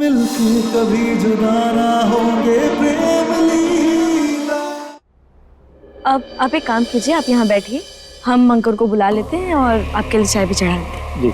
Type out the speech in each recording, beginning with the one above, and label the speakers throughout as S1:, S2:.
S1: मिलके कभी जुदा ना होंगे प्रेम लीला।
S2: अब आप एक काम कीजिए, आप यहाँ बैठिए, हम अंकुर को बुला लेते हैं और आपके लिए चाय भी चढ़ा लेते हैं।
S3: जी।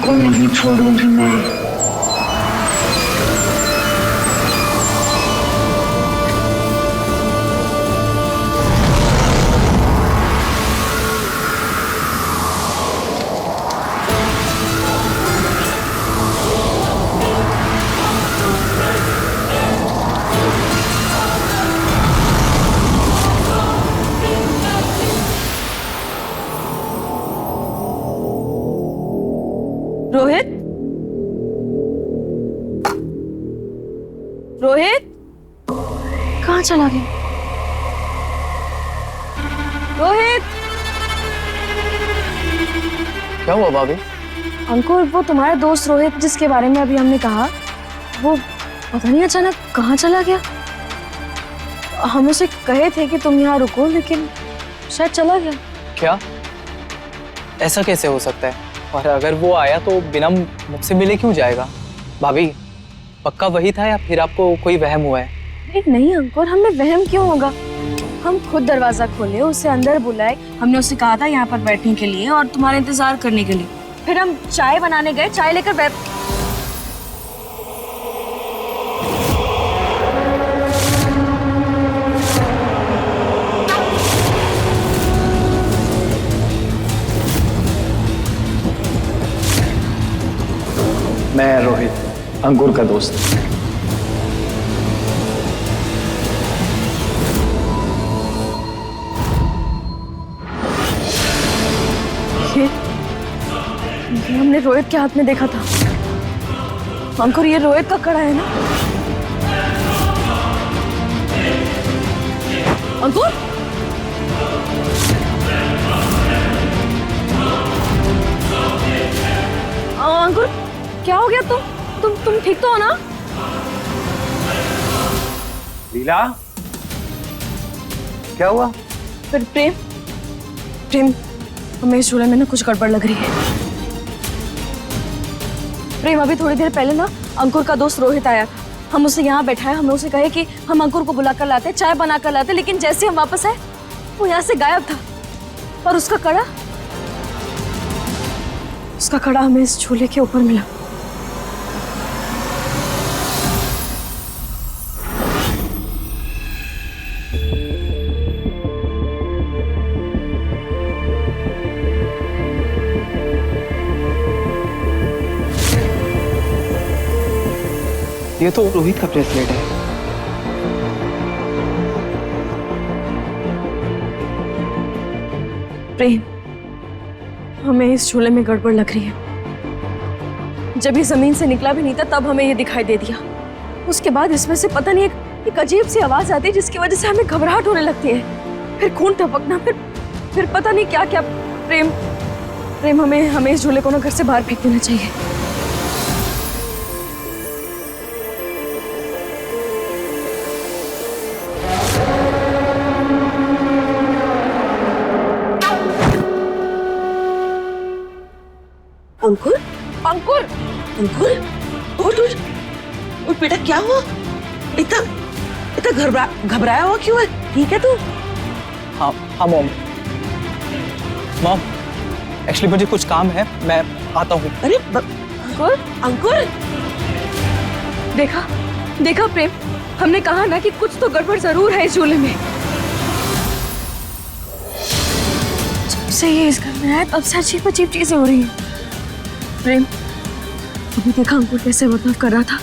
S2: को नहीं छोड़ूंगी मैं। रोहित, रोहित कहाँ चला गया? रोहित!
S3: क्या हुआ भाभी?
S2: अंकुर, वो तुम्हारा दोस्त रोहित जिसके बारे में अभी हमने कहा, वो पता नहीं अचानक कहाँ चला गया। हम उसे कहे थे कि तुम यहाँ रुको, लेकिन शायद चला गया।
S3: क्या? ऐसा कैसे हो सकता है? और अगर वो आया तो बिना मुझसे मिले क्यों जाएगा? भाभी, पक्का वही था या फिर आपको कोई वहम हुआ है?
S2: नहीं अंकुर, हमें वहम क्यों होगा? हम खुद दरवाजा खोले, उसे अंदर बुलाए, हमने उसे कहा था यहाँ पर बैठने के लिए और तुम्हारा इंतजार करने के लिए। फिर हम चाय बनाने गए, चाय लेकर
S3: मैं रोहित, अंकुर का दोस्त।
S2: ये हमने रोहित के हाथ में देखा था। अंकुर, ये रोहित का कड़ा है ना? अंकुर! अंकुर, क्या हो गया? तुम ठीक तो हो ना?
S4: लीला, क्या हुआ?
S2: फिर प्रेम, हमें इस झूले में ना कुछ गड़बड़ लग रही है। प्रेम, अभी थोड़ी देर पहले ना अंकुर का दोस्त रोहित आया था, हम उसे यहाँ बैठाए, हमने उसे कहे कि हम अंकुर को बुला कर लाते, चाय बना कर लाते, लेकिन जैसे हम वापस आए वो यहाँ से गायब था। और उसका कड़ा हमें इस झूले के ऊपर मिला।
S3: ये तो रोहित का ब्रेसलेट है।
S2: प्रेम, हमें इस झूले में गड़बड़ लग रही है। जब ये जमीन से निकला भी नहीं था तब हमें ये दिखाई दे दिया। उसके बाद इसमें से पता नहीं एक अजीब सी आवाज आती है जिसकी वजह से हमें घबराहट होने लगती है। फिर खून टपकना, फिर पता नहीं क्या क्या। प्रेम, हमें इस झूले को ना घर से बाहर फेंक देना चाहिए। अंकुर, अंकुर,
S4: अंकुर, उठ उठ उठ बेटा, क्या हुआ? इतना इतना घबराया हुआ क्यों है? ठीक है तू?
S3: हाँ हाँ मॉम। मॉम एक्चुअली मुझे कुछ काम है, मैं आता हूँ।
S4: अरे
S2: अंकुर,
S4: अंकुर,
S2: देखा देखा प्रेम, हमने कहा ना कि कुछ तो गड़बड़ जरूर है इस झूले में। जब से ये इस घर में आया तब से अजीब अजीब चीजें हो रही हैं। प्रेम, अभी देखा अंकुर कैसे बर्ताव कर रहा था,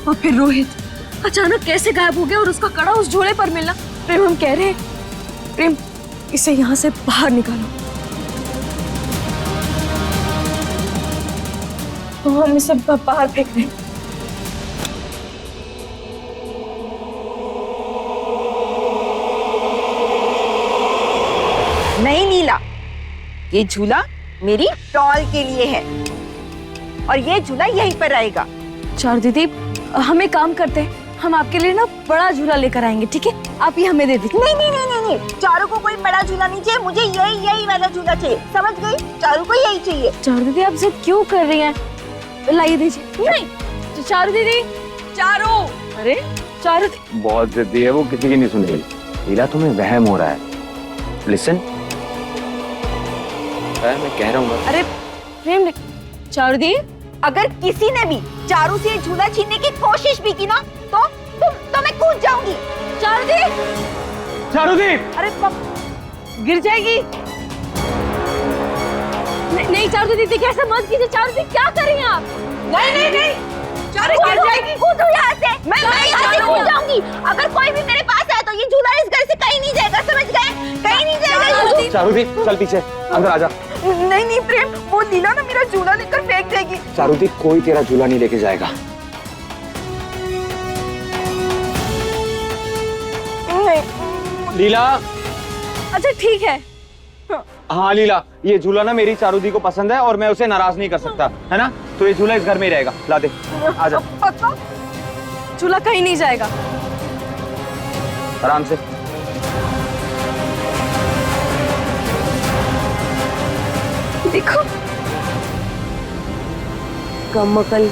S2: और फिर रोहित अचानक कैसे गायब हो गया और उसका कड़ा उस झूले पर मिलना। प्रेम, हम कह रहे हैं प्रेम, इसे यहाँ से बाहर निकालो। तो हम इसे बाहर फेंक दें।
S5: नहीं लीला, ये झूला मेरी टॉल के लिए है और ये झूला यहीं पर रहेगा।
S2: चारू दीदी, हम एक काम करते हैं, हम आपके लिए ना बड़ा झूला लेकर आएंगे, ठीक है? आप ये हमें दे दीजिए।
S5: नहीं नहीं नहीं नहीं नहीं, चारू को कोई बड़ा झूला नहीं चाहिए, मुझे यही वाला झूला चाहिए, समझ गई? चारू को यही चाहिए।
S2: चारू दीदी, आप जिद क्यों कर रही हैं? लाइए दीजिए। नहीं चारू दीदी, चारू, अरे चारू
S6: बहुत जिद्दी है वो, किसी की नहीं सुनेगी। लीला तुम्हें वहम हो रहा है। लिसन, मैं कह रहा हूँ।
S2: अरे प्रेम, चारू दी,
S5: अगर किसी ने भी चारू से ये झूला छीनने की कोशिश भी की ना तो मैं कूद जाऊंगी।
S2: चारू दी,
S6: चारूदीप,
S4: अरे गिर जाएगी।
S2: नहीं चारू दीदी, देखिए ऐसा मत कीजिए। चारू दी, क्या कर रही हैं आप?
S4: नहीं नहीं नहीं, चारू गिर जाएगी।
S5: कूदो यहाँ से, मैं यहाँ से कूद जाऊंगी। अगर कोई भी मेरे पास आए तो ये झूला इस घर से कहीं नहीं जाएगा, समझ गए? कहीं नहीं जाएगा।
S6: चारूदीप चल पीछे, अंदर आजा।
S5: नहीं नहीं प्रेम, वो लीला ना मेरा झूला लेकर फेंक देगी।
S6: चारूदीप, कोई तेरा झूला नहीं लेके जाएगा। लीला,
S2: अच्छा ठीक है।
S6: हाँ लीला, ये झूला ना मेरी चारूदी को पसंद है और मैं उसे नाराज नहीं कर सकता, है ना? तो ये झूला इस घर में ही रहेगा। ला दे, आजा।
S5: पक्का?
S2: झूला कहीं नहीं जाएगा।
S6: आराम से।
S2: देखो
S4: कमकल,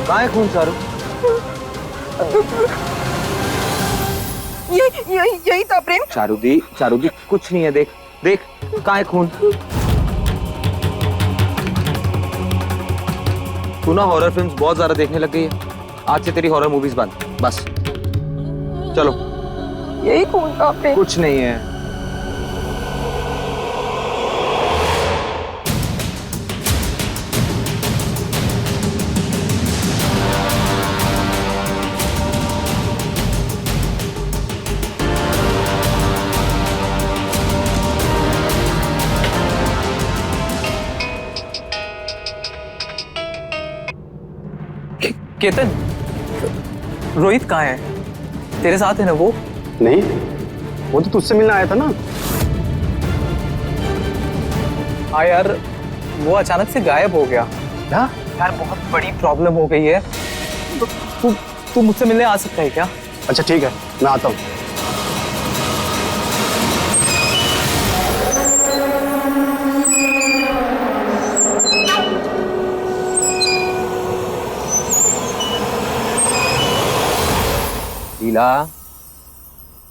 S6: कहाँ है खून चारू?
S5: यही था प्रेम।
S6: चारूदी कुछ नहीं है, देख देख, कहाँ है खून? तू ना हॉरर फिल्म्स बहुत ज्यादा देखने लग गई है, आज से तेरी हॉरर मूवीज बंद, बस। चलो।
S5: यही खून था प्रेम।
S6: कुछ नहीं है।
S3: केतन, रोहित कहाँ है? तेरे साथ है ना वो?
S7: नहीं, वो तो तुझसे मिलने आया था ना।
S3: हाँ यार, वो अचानक से गायब हो गया।
S6: क्या?
S3: यार बहुत बड़ी प्रॉब्लम हो गई है। तू मुझसे मिलने आ सकता है क्या?
S7: अच्छा ठीक है, मैं आता हूँ।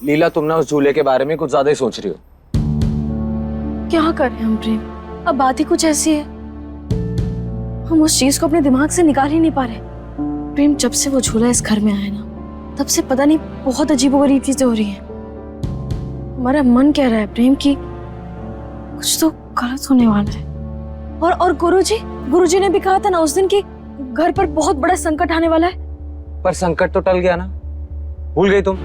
S6: लीला, तुम ना उस झूले के बारे में कुछ ज्यादा ही सोच रही हो।
S2: क्या करें हम प्रेम, अब बात ही कुछ ऐसी है, हम उस चीज को अपने दिमाग से निकाल ही नहीं पा रहे। प्रेम, जब से वो झूला इस घर में आया ना, तब से पता नहीं बहुत अजीबोगरीब चीजें हो रही हैं। हमारा मन कह रहा है प्रेम कि कुछ तो गलत होने वाला है। और गुरुजी ने भी कहा था ना उस दिन कि घर पर बहुत बड़ा संकट आने वाला है।
S6: पर संकट तो टल गया ना, भूल गई तुम?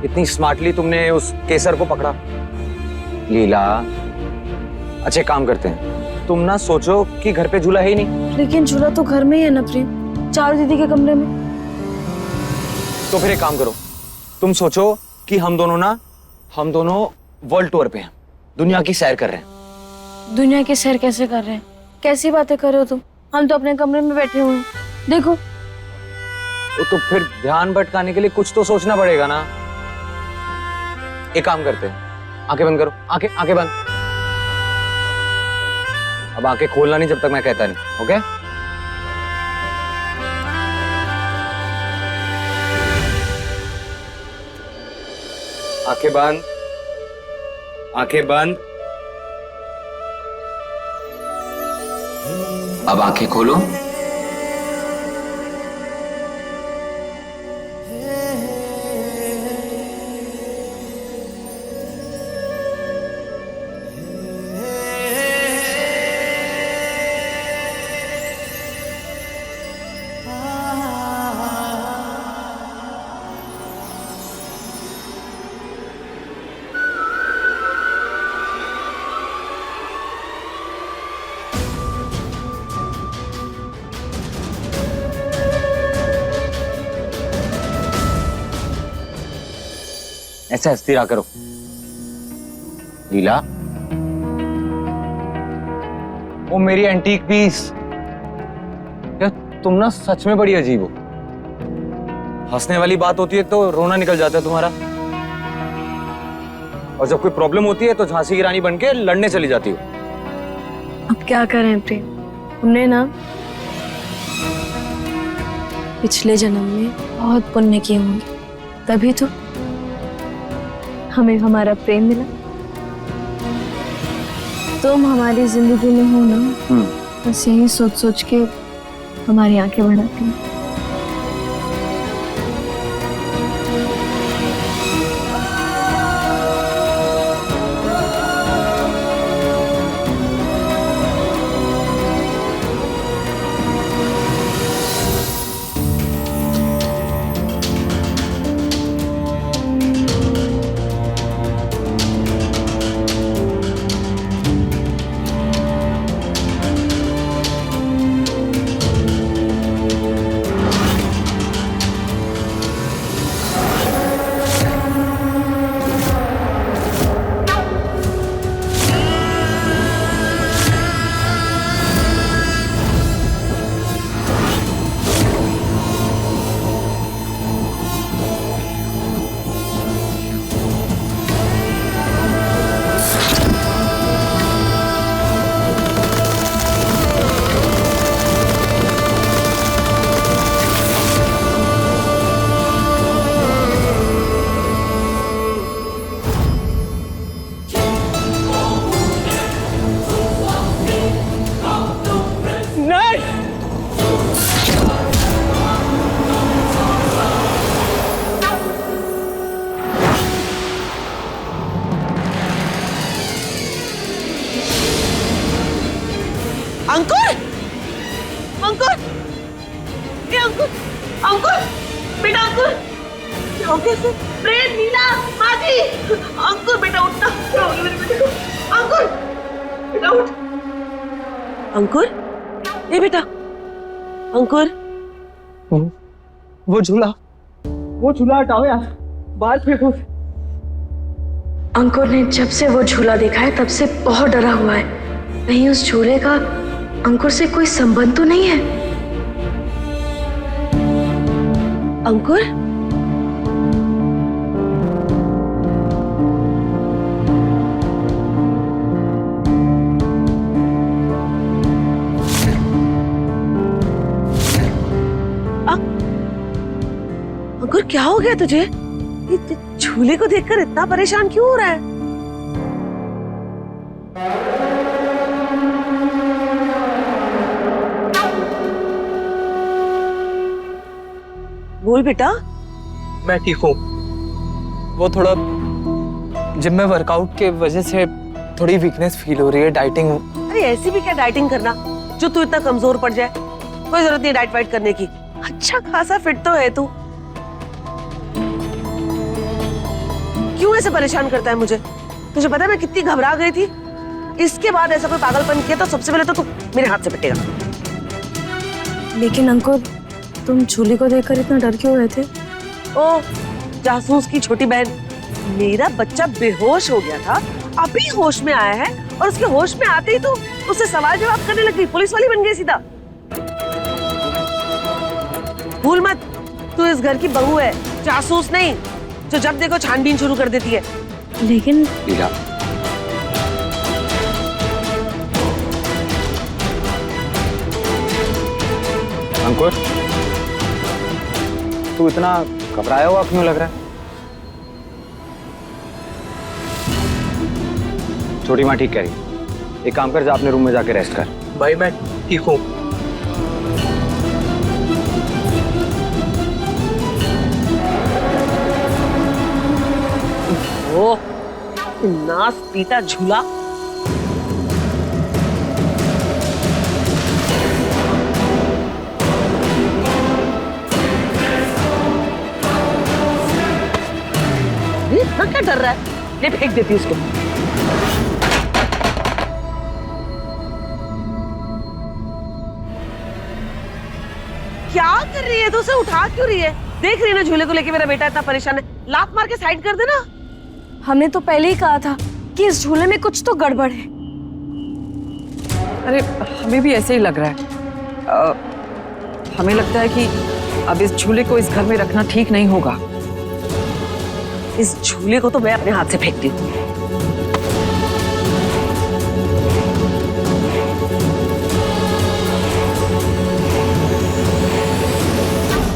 S6: इतनी स्मार्टली तुमने उस केसर को पकड़ा। लीला, अच्छे काम करते हैं, तुम ना सोचो कि घर पे झूला है ही नहीं।
S2: लेकिन झूला तो घर में ही है ना प्रेम, चारू दीदी के कमरे में।
S6: तो फिर एक काम करो, तुम सोचो कि हम दोनों वर्ल्ड टूर पे हैं, दुनिया की सैर कर रहे हैं।
S2: दुनिया की सैर कैसे कर रहे हैं? कैसी बातें कर रहे हो तुम? हम तो अपने कमरे में बैठे हुए हैं, देखो।
S6: तो फिर ध्यान भटकाने के लिए कुछ तो सोचना पड़ेगा ना। एक काम करते हैं, आंखें बंद करो। आंखें आंखें बंद। अब आंखें खोलना नहीं जब तक मैं कहता नहीं, ओके? आंखें बंद, आंखें बंद। अब आंखें खोलो। ऐसे स्थिर करो। लीला, वो मेरी एंटीक पीस। क्या तुम ना सच में बड़ी अजीब हो। हंसने वाली बात होती है तो रोना निकल जाता है तुम्हारा, और जब कोई प्रॉब्लम होती है तो झांसी की रानी बनके लड़ने चली जाती हो।
S2: अब क्या करें प्रेम, हमने ना पिछले जन्म में बहुत पुण्य किए होंगे, तभी तो हमें हमारा प्रेम मिला। तुम हमारी जिंदगी में हो ना, बस यही सोच सोच के हमारी आंखें बढ़ाती हैं।
S4: अंकुर, अंकुर, ये अंकुर, अंकुर, बेटा अंकुर, क्या हो गया इसे? प्रेम, नीला, माजी, अंकुर बेटा उठना, क्या हो गया मेरे बेटे को? अंकुर, बेटा उठ, अंकुर, ये बेटा, अंकुर,
S3: वो झूला हटाओ यार, बाहर फेंको।
S2: अंकुर ने जब से वो झूला देखा है तब से बहुत डरा हुआ है। कहीं उस झूले का अंकुर से कोई संबंध तो नहीं है?
S4: अंकुर, अंकुर क्या हो गया तुझे? ये झूले को देखकर इतना परेशान क्यों हो रहा है? बोल बेटा।
S3: मैं ठीक हूँ। वो थोड़ा जिम में वर्कआउट के वजह से थोड़ी वीकनेस फील हो रही है, डाइटिंग।
S4: अरे ऐसी भी क्या डाइटिंग करना जो तू इतना कमजोर पड़ जाए? कोई जरूरत नहीं डाइट वाइट करने की, अच्छा खासा फिट तो है तू। क्यों ऐसे परेशान करता है मुझे? तुझे पता है मैं कितनी घबरा गई थी? इसके बाद ऐसा कोई पागलपन किया तो सबसे पहले तो तू मेरे हाथ से पिटेगा।
S2: लेकिन अंकुर, तुम झूले को देखकर इतना डर क्यों रहे थे?
S4: ओ जासूस की छोटी बहन, मेरा बच्चा बेहोश हो गया था अभी होश में आया है और उसके होश में आते ही तो उससे सवाल जवाब करने लग गई, पुलिस वाली बन गई सीधा। भूल मत, तू इस घर की बहू है, जासूस नहीं जो जब देखो छानबीन शुरू कर देती है।
S2: लेकिन
S6: लीला, अंकुर, तू इतना घबराया हुआ क्यों लग रहा है? छोटी माँ ठीक कह रही। एक काम कर, जा अपने रूम में जाके रेस्ट कर।
S3: भाई मैं ठीक हूँ।
S4: ओ, नास पीटा झूला। इतना क्या डर रहा है? ले फेंक देती उसको। क्या कर रही है? तो उसे उठा क्यों रही है? देख रही है ना झूले को लेके मेरा बेटा इतना परेशान है। लात मार के साइड कर देना।
S2: हमने तो पहले ही कहा था कि इस झूले में कुछ तो गड़बड़ है।
S8: अरे हमें भी ऐसे ही लग रहा है। हमें लगता है कि अब इस झूले को इस घर में रखना ठीक नहीं होगा।
S4: इस झूले को तो मैं अपने हाथ से फेंकती हूँ।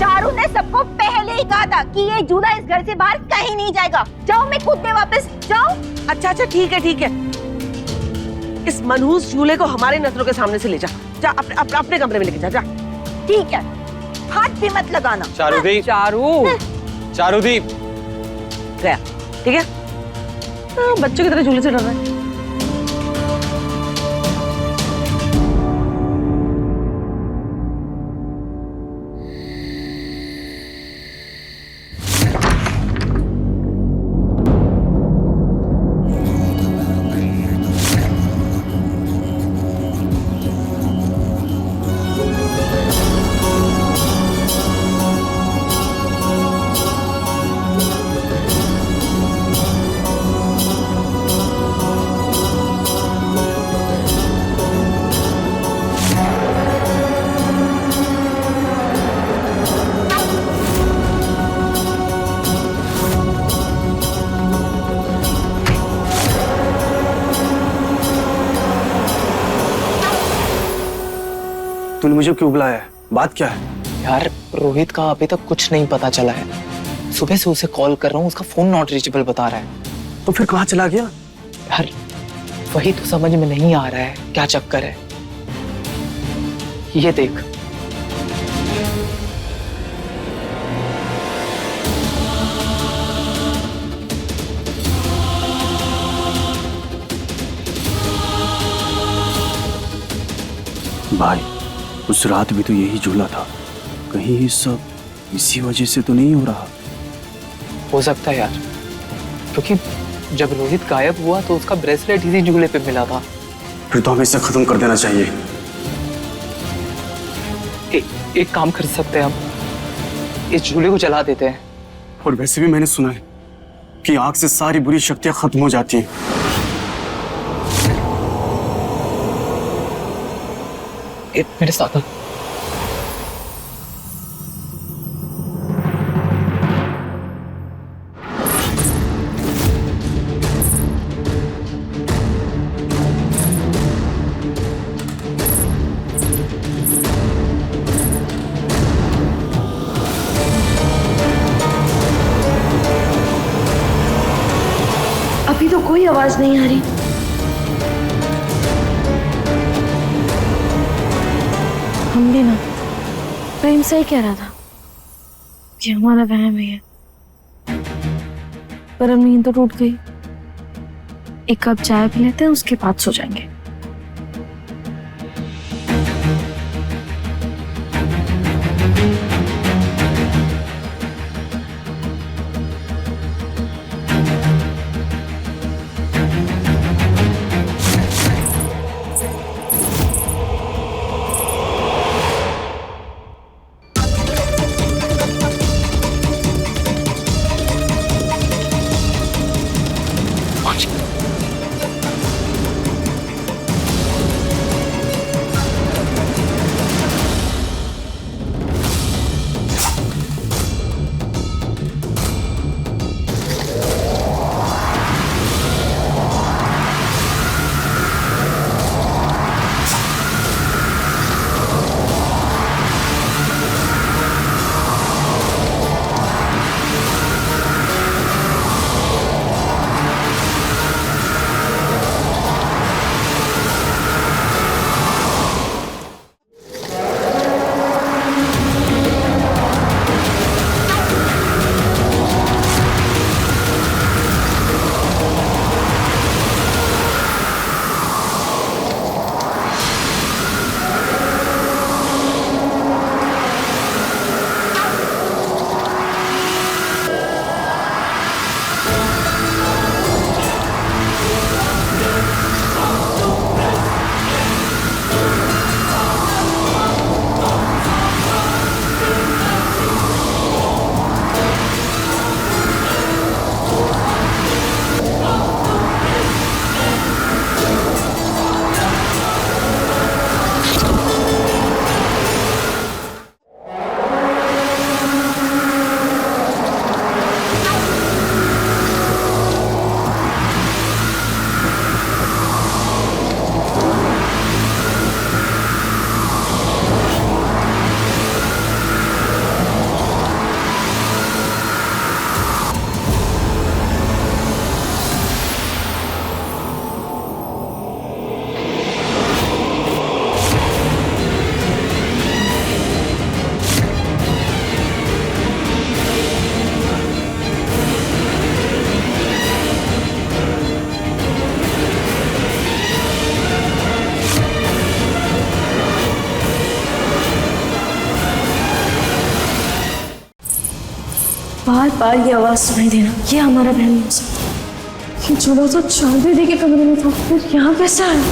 S5: चारू ने सबको पहले ही कहा था कि ये झूला इस घर से बाहर कहीं नहीं जाएगा। जाओ, मैं कूदने वापस जाओ।
S4: अच्छा अच्छा ठीक है ठीक है। इस मनहूस झूले को हमारी नजरों के सामने से ले जा। जा अपने कमरे में लेके जा। जा
S5: ठीक है, हाथ भी मत लगाना।
S6: चारुदीप, चारुदीप
S4: गया, ठीक है? बच्चों की तरह झूले से डर रहा है।
S7: तूने मुझे क्यों बुलाया है? बात क्या है?
S3: यार रोहित का अभी तक कुछ नहीं पता चला है। सुबह से उसे कॉल कर रहा हूँ, उसका फोन नॉट रीचेबल बता रहा है।
S7: तो फिर कहाँ चला गया?
S3: यार वही तो समझ में नहीं आ रहा है, क्या चक्कर है। ये देख,
S7: भाई उस रात भी तो यही झूला था। कहीं ये सब इसी वजह से तो नहीं हो रहा?
S3: हो सकता है यार, क्योंकि जब रोहित गायब हुआ तो उसका ब्रेसलेट इसी झूले पे मिला था।
S7: फिर तो हमें इसे खत्म कर देना चाहिए।
S3: एक काम कर सकते हैं हम, इस झूले को जला देते हैं।
S7: और वैसे भी मैंने सुना है कि आग से सारी बुरी शक्तियां खत्म हो जाती हैं।
S3: मेरे साथ
S2: अभी तो कोई आवाज नहीं आ रही। हम भी ना, प्रेम से ही कह रहा था कि हमारा वहम है, पर अब नींद तो टूट गई। एक कप चाय पी लेते हैं, उसके बाद सो जाएंगे। बार बार ये आवाज सुनाई देना, ये हमारा बहन नहीं हो सकता। ये झूला तो चांद दीदी के कमरे में था, फिर यहाँ कैसे आया?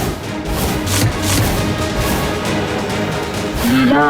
S2: लीला